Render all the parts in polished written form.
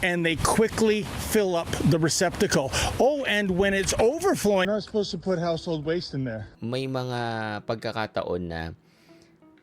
and they quickly fill up the receptacle. Oh, and when it's overflowing, you're not supposed to put household waste in there. May mga pagkakataon na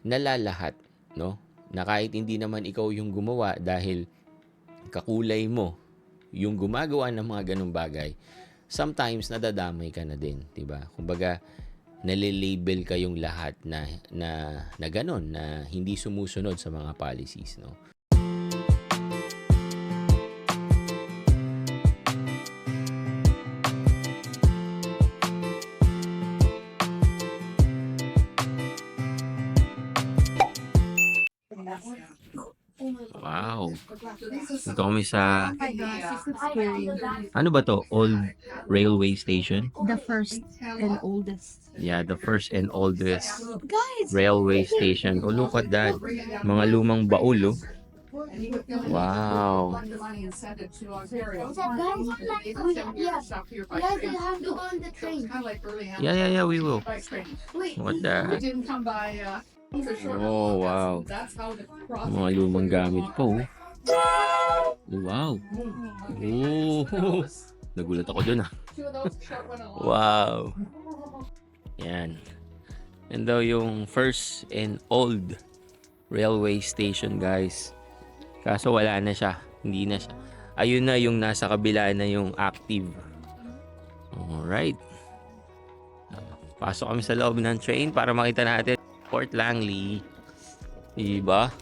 nalalahat, no? Na kahit hindi naman ikaw yung gumawa dahil kakulay mo yung gumagawa ng mga ganung bagay, sometimes nadadamay ka na din, 'di ba? Kumbaga, nalilabel kayong lahat na ganun, na hindi sumusunod sa mga policies, no? Wow. Ito kami sa, ano ba to? Old railway station? The first and oldest. Yeah, the first and oldest railway station. Oh, look at that. Mga lumang baul, oh. Wow. Guys, you have to go on the train. Yeah, we will. What the? Oh, wow. Mga lumang gamit po. Wow. Oh. Nagulat ako dun, ah. Wow. Yan. Yan daw yung first and old railway station, guys. Kaso wala na siya. Hindi na siya. Ayun na yung nasa kabila na yung active. Alright. Pasok kami sa loob ng train para makita natin Fort Langley. Diba?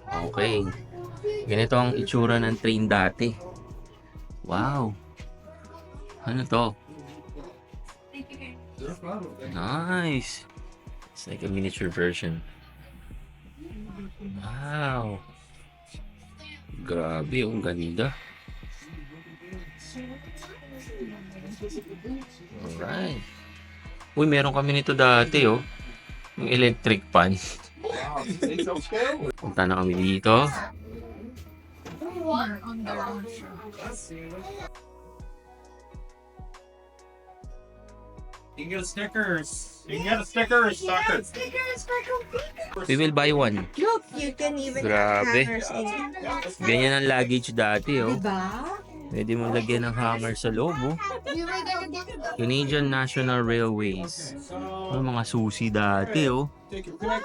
Okay. Ganito ang itsura ng train dati. Wow. Ano to? Nice. It's like a miniature version. Wow. Grabe, ang ganda. Alright. Uy, meron kami nito dati, oh. Yung electric pan. Punta na kami dito. You can get a Snickers. You can get a Snickers, sucker. We will buy one. Look, you can even Grabe. have hangers in it. Ganyan ang luggage dati, oh. Diba? Pwede mo lagyan ng hanger sa loob, oh. Canadian National Railways. Oh, mga susi dati, oh. Take your pick.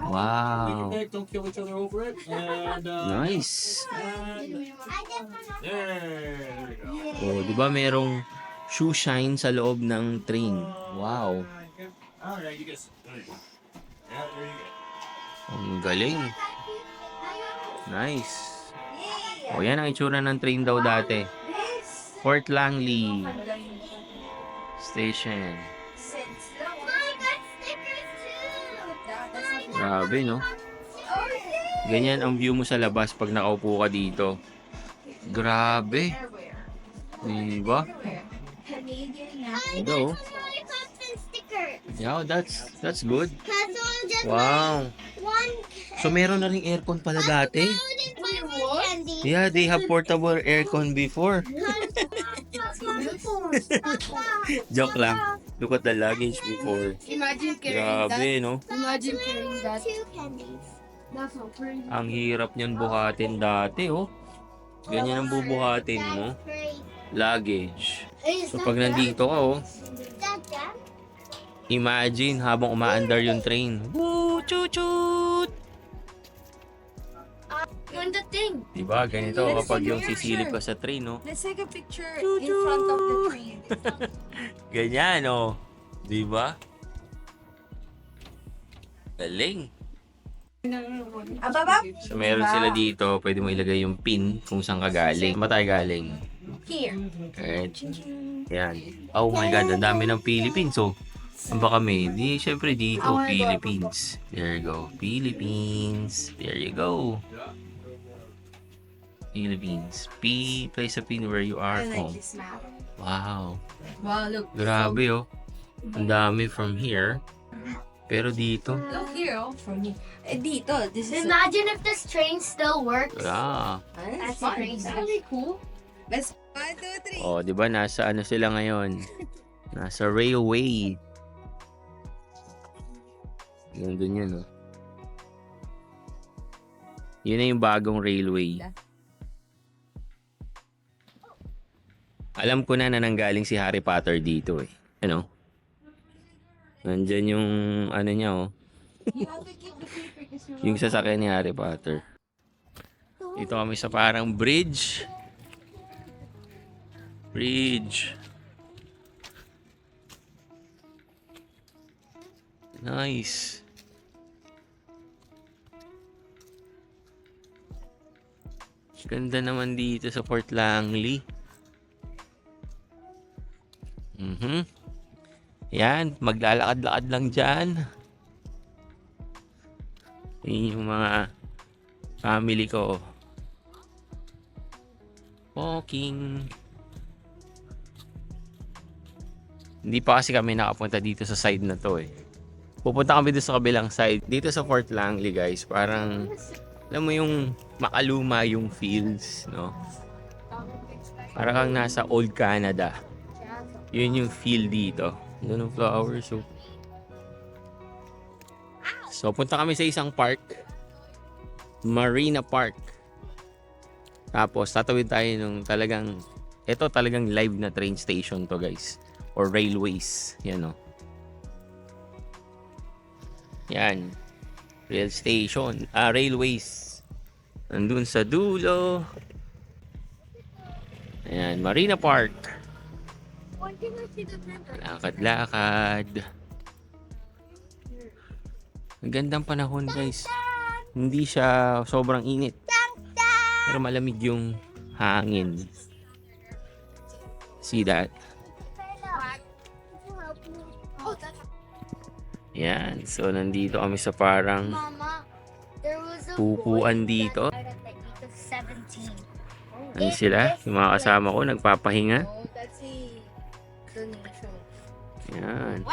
Wow. Pick. Don't kill each other over it. And Nice. there we go. Oh, di ba merong shoe shine sa loob ng train? Wow. Alright, you guys. There you go. Yeah, there you go. Ang galing. Nice. O, yan ang itsura ng train daw dati. Fort Langley Station. Grabe, no? Ganyan ang view mo sa labas pag nakaupo ka dito. Grabe. Diba? Ito. Yeah, that's good. Wow. So meron na ring aircon pala dati. Yeah, they have portable aircon before. Joke lang. Look at the luggage before. Imagine carrying Grabe, no? Imagine carrying that. That's so crazy. Ang hirap niyan buhatin dati, oh. Ganyan ang bubuhatin mo. Luggage. So pag nandito ka, oh, imagine habang umaandar yung train. Woo! Chut-chut! You're in the thing. Diba? Ganito kapag yung sisilip ka sa train, no? Let's take a picture in front of the train. Ganyan, oh. Diba? Galing. Ababa? So meron sila dito, pwede mo ilagay yung pin kung saan ka galing. Saan ba tayo galing? Here. Alright. Yan. Oh my God, ang dami ng Philippines, oh. Saan ba kami? Di, syempre dito, Philippines. There you go. Philippines. There you go. Philippines. Place a pin where you are I like home. this map. Wow. Wow, look. Grabe, oh. Ang dami from here. Pero dito, Look here, oh, from here. Dito, this is... Imagine if this train still works. ah. That's That's crazy. That's really cool. Let's 1, 2, 3. Oh, 'di ba nasa ano sila ngayon? Nasa railway. Nandun yun, oh. Yun na yung bagong railway. Alam ko na nanggaling si Harry Potter dito eh. Ano? Nandyan yung ano niya oh. Yung sasakyan ni Harry Potter. Dito kami sa parang bridge. Bridge. Nice. Ganda naman dito sa Fort Langley. Yan, maglalakad-lakad lang dyan. Yan yung mga family ko. Walking. Hindi pa kasi kami nakapunta dito sa side na to eh. Pupunta kami dito sa kabilang side. Dito sa Fort Langley guys, parang alam mo yung makaluma yung fields, no? Parang kang nasa Old Canada. Yun yung feel dito. Yun yung flowers. So, punta kami sa isang park. Marina Park. Tapos, tatawid tayo nung talagang, ito talagang live na train station to guys. Or railways. Yan o. Yan. Rail station. Railways. Nandun sa dulo. Ayan, Marina Park. Lakad-lakad. Ang gandang panahon guys. Hindi siya sobrang init. Pero malamig yung hangin. See that? Yan. So, nandito kami sa parang upuan dito. Ano sila? Yung mga kasama ko, nagpapahinga. Yan.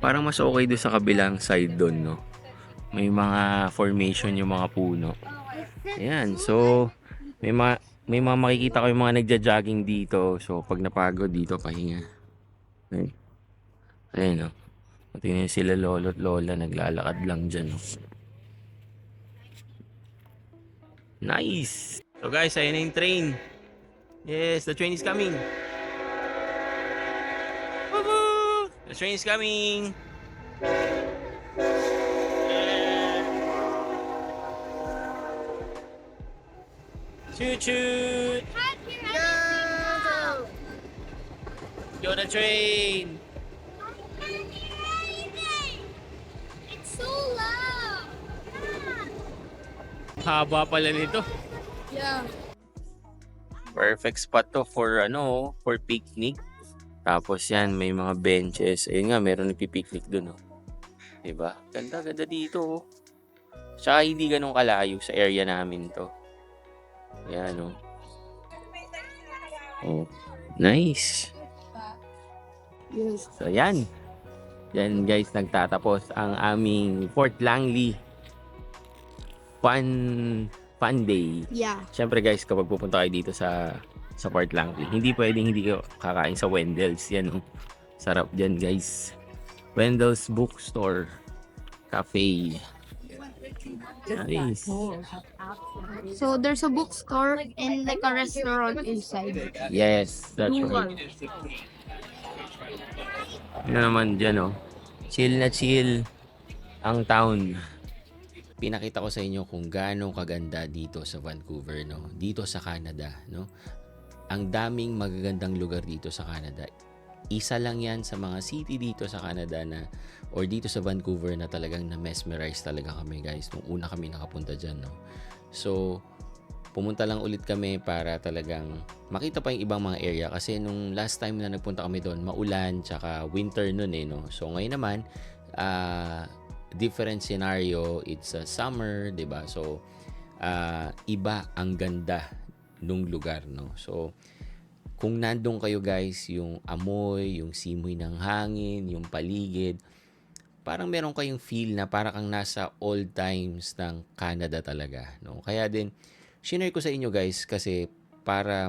Parang mas okay doon sa kabilang side doon, no? May mga formation yung mga puno. Ayan. So, may mga makikita ko yung mga nagja-jogging dito. So, pag napagod dito, pahinga. Okay. Ayan, no? Tingnan sila lolo at lola, naglalakad lang dyan, no? Nice! So guys, ayan na yung train. Yes, the train is coming. Woohoo! The train is coming. Choo choo! Go the train! It's so loud. Haba pala nito. Yeah. Perfect spot to for for picnic. Tapos yan, may mga benches. Ayun nga, meron nagpi-picnic dun, oh. Diba? Ganda dito, oh. Tsaka hindi ganun kalayo sa area namin to. Yan, oh. Oh, nice. So, yan. Yan, guys, nagtatapos ang aming Fort Langley fun day. Yeah. Siyempre guys, kapag pupunta kayo dito sa Fort Langley, hindi pwedeng hindi kayo kakain sa Wendell's. Yan, oh. Sarap dyan guys. Wendell's Bookstore Cafe. Nice. So there's a bookstore and like a restaurant inside. Yes, that's right. Ano naman dyan, oh. Chill na chill ang town. Pinakita ko sa inyo kung gaano kaganda dito sa Vancouver, no? Dito sa Canada, no? Ang daming magagandang lugar dito sa Canada. Isa lang yan sa mga city dito sa Canada na or dito sa Vancouver na talagang na-mesmerize talaga kami, guys, nung una kami nakapunta dyan, no? So, pumunta lang ulit kami para talagang makita pa yung ibang mga area kasi nung last time na nagpunta kami doon, maulan tsaka winter nun eh, no? So, ngayon naman, different scenario, it's a summer, 'di ba? So iba ang ganda nung lugar, no? So kung nandun kayo guys, yung amoy, yung simoy ng hangin, yung paligid, parang meron kayong feel na parang kang nasa old times ng Canada talaga, no? Kaya din shinare ko sa inyo guys kasi para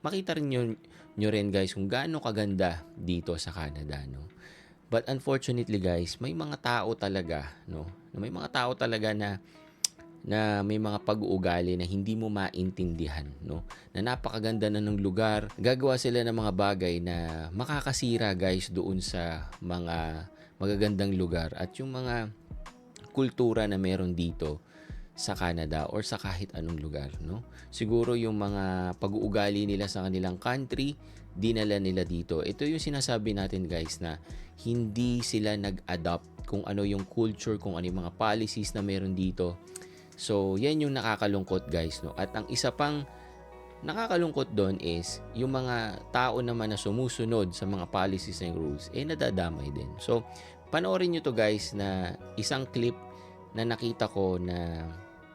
makita rin nyo rin guys kung gaano kaganda dito sa Canada, no? But unfortunately guys, may mga tao talaga, no? May mga tao talaga na na may mga pag-uugali na hindi mo maintindihan, no? Na napakaganda na ng lugar. Gagawa sila ng mga bagay na makakasira, guys, doon sa mga magagandang lugar at yung mga kultura na meron dito sa Canada or sa kahit anong lugar, no? Siguro yung mga pag-uugali nila sa kanilang country, dinala nila dito. Ito yung sinasabi natin, guys, na hindi sila nag-adopt kung ano yung culture, kung ano yung mga policies na meron dito. So, yan yung nakakalungkot, guys, no? At ang isa pang nakakalungkot doon is yung mga tao naman na sumusunod sa mga policies and rules, nadadamay din. So, panoorin nyo to, guys, na isang clip na nakita ko na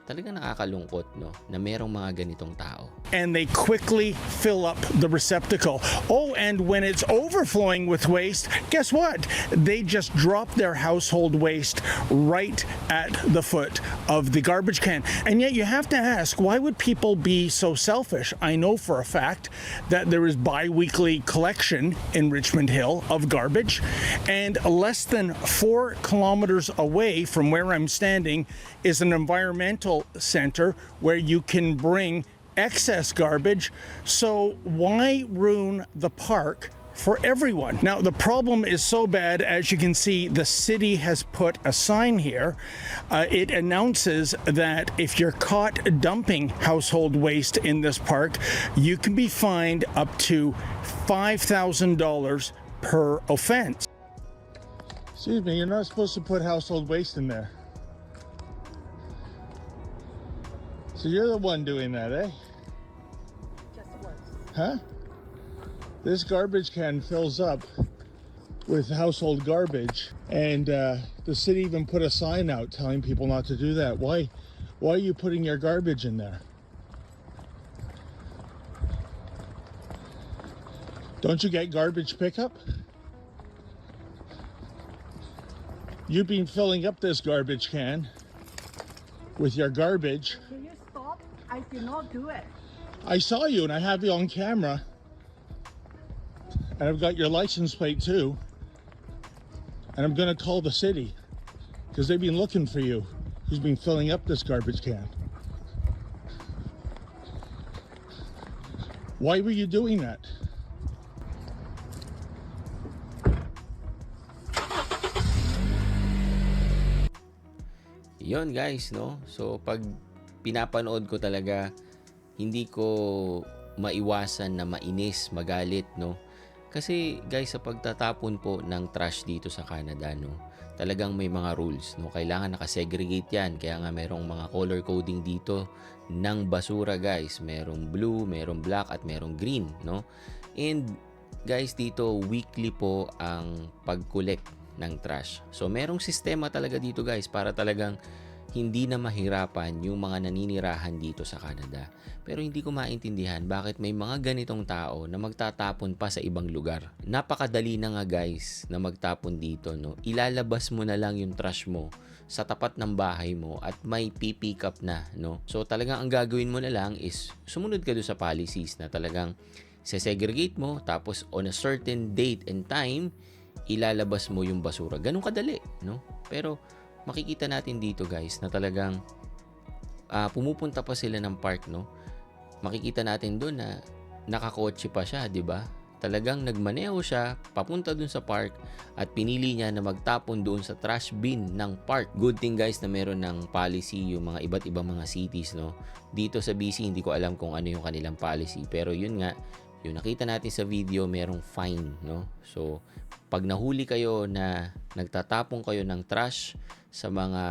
talagang nakakalungkot, no? Na merong mga ganitong tao. And they quickly fill up the receptacle. Oh, and when it's overflowing with waste, guess what? They just drop their household waste right at the foot of the garbage can. And yet you have to ask, why would people be so selfish? I know for a fact that there is bi-weekly collection in Richmond Hill of garbage, and less than 4 kilometers away from where I'm standing is an environmental center where you can bring excess garbage. So why ruin the park for everyone? Now, the problem is so bad, as you can see, the city has put a sign here. It announces that if you're caught dumping household waste in this park, you can be fined up to $5,000 per offense. Excuse me, you're not supposed to put household waste in there. So you're the one doing that, eh? Just once. Huh? This garbage can fills up with household garbage, and the city even put a sign out telling people not to do that. Why are you putting your garbage in there? Don't you get garbage pickup? You've been filling up this garbage can with your garbage. Can you stop? I did not do it. I saw you and I have you on camera. And I've got your license plate too. And I'm gonna call the city because they've been looking for you. Who's been filling up this garbage can? Why were you doing that? Yon, guys, no? So, pag pinapanood ko talaga, hindi ko maiwasan na mainis, magalit, no? Kasi, guys, sa pagtatapon po ng trash dito sa Canada, no? Talagang may mga rules, no? Kailangan nakasegregate yan. Kaya nga merong mga color coding dito ng basura, guys. Merong blue, merong black, at merong green, no? And, guys, dito, weekly po ang pag-collect ng trash. So, merong sistema talaga dito, guys, para talagang hindi na mahirapan yung mga naninirahan dito sa Canada. Pero hindi ko maintindihan bakit may mga ganitong tao na magtatapon pa sa ibang lugar. Napakadali na nga, guys, na magtapon dito, no? Ilalabas mo na lang yung trash mo sa tapat ng bahay mo at may pick up na, no? So, talagang ang gagawin mo na lang is sumunod ka doon sa policies na talagang segregate mo, tapos on a certain date and time, ilalabas mo yung basura. Ganun kadali, no? Pero makikita natin dito, guys, na talagang pumupunta pa sila ng park, no? Makikita natin doon na nakakotse pa siya, 'di ba? Talagang nagmaneho siya papunta doon sa park at pinili niya na magtapon doon sa trash bin ng park. Good thing, guys, na meron ng policy yung mga iba't ibang mga cities, no? Dito sa BC, hindi ko alam kung ano yung kanilang policy, pero yun nga, yung nakita natin sa video, merong fine, no? So, pag nahuli kayo na nagtatapon kayo ng trash sa mga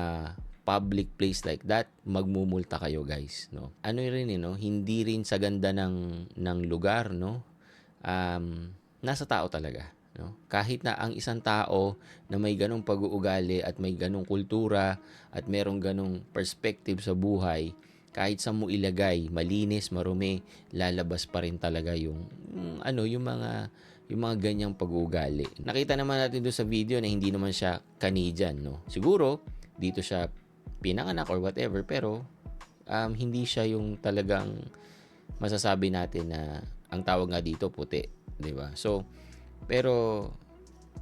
public place like that, magmumulta kayo, guys, no? Ano rin, no? Hindi rin sa ganda ng lugar, no? Nasa tao talaga, no? Kahit na ang isang tao na may ganong pag-uugali at may ganong kultura at merong ganong perspective sa buhay, kahit sa mo ilagay, malinis, marumi, lalabas pa rin talaga yung mga ganyang pag-uugali. Nakita naman natin doon sa video na hindi naman siya Canadian, no? Siguro dito siya pinanganak or whatever, pero hindi siya yung talagang masasabi natin na ang tawag nga dito puti, 'di ba? So, pero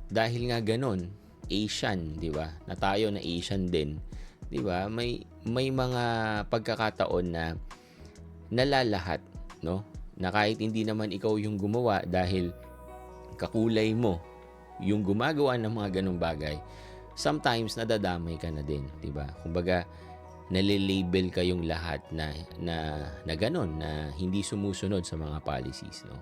dahil nga ganon, Asian, 'di ba? Na tayo na Asian din, 'di ba? May may mga pagkakataon na nalalahat, no? Na kahit hindi naman ikaw yung gumawa dahil kakulay mo yung gumagawa ng mga ganung bagay, sometimes nadadamay ka na din, 'di ba? Kumbaga, nalilabel kayong lahat na ganun, na hindi sumusunod sa mga policies, no?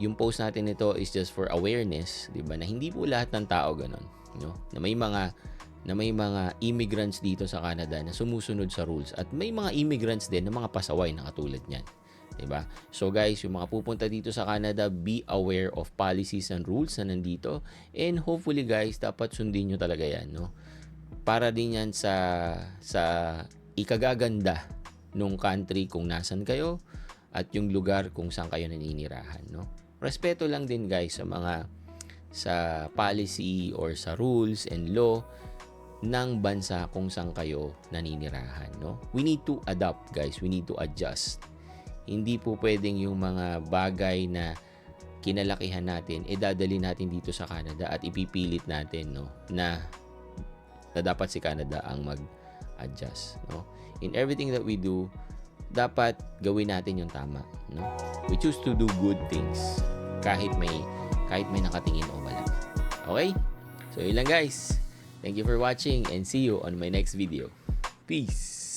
Yung post natin nito is just for awareness, 'di ba? Na hindi po lahat ng tao ganun, no? Na may mga immigrants dito sa Canada na sumusunod sa rules, at may mga immigrants din na mga pasaway na katulad niyan. 'Di ba? So guys, yung mga pupunta dito sa Canada, be aware of policies and rules na nandito, and hopefully guys, dapat sundin nyo talaga 'yan, no? Para din 'yan sa ikagaganda nung country kung nasan kayo at yung lugar kung saan kayo naninirahan, no? Respeto lang din guys sa policy or sa rules and law ng bansa kung saan kayo naninirahan, no? We need to adapt guys, we need to adjust. Hindi po pwedeng yung mga bagay na kinalakihan natin, dadali natin dito sa Canada at ipipilit natin, no, na dapat si Canada ang mag-adjust, no? In everything that we do, dapat gawin natin yung tama, no? We choose to do good things kahit may nakatingin o wala. Okay? So yun lang guys. Thank you for watching and see you on my next video. Peace!